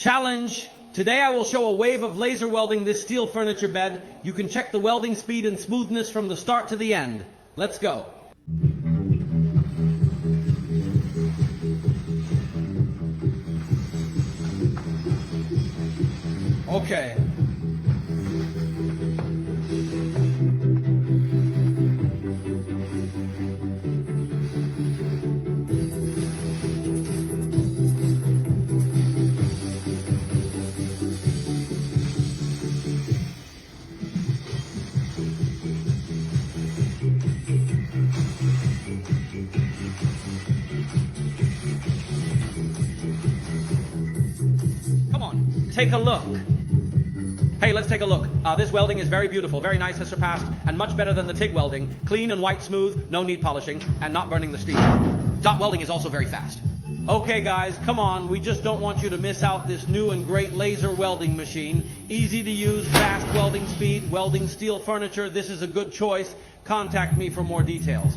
Challenge. Today I will show a wave of laser welding this steel furniture bed. You can check the welding speed and smoothness from the start to the end. Let's go. Okay. Come on, take a look. Hey, let's take a look. This welding is very beautiful, very nice, has surpassed, and much better than the TIG welding. Clean and white smooth, no need polishing, and not burning the steel. Dot welding is also very fast. Okay guys, come on, we just don't want you to miss out this new and great laser welding machine. Easy to use, fast welding speed, welding steel furniture. This is a good choice. Contact me for more details.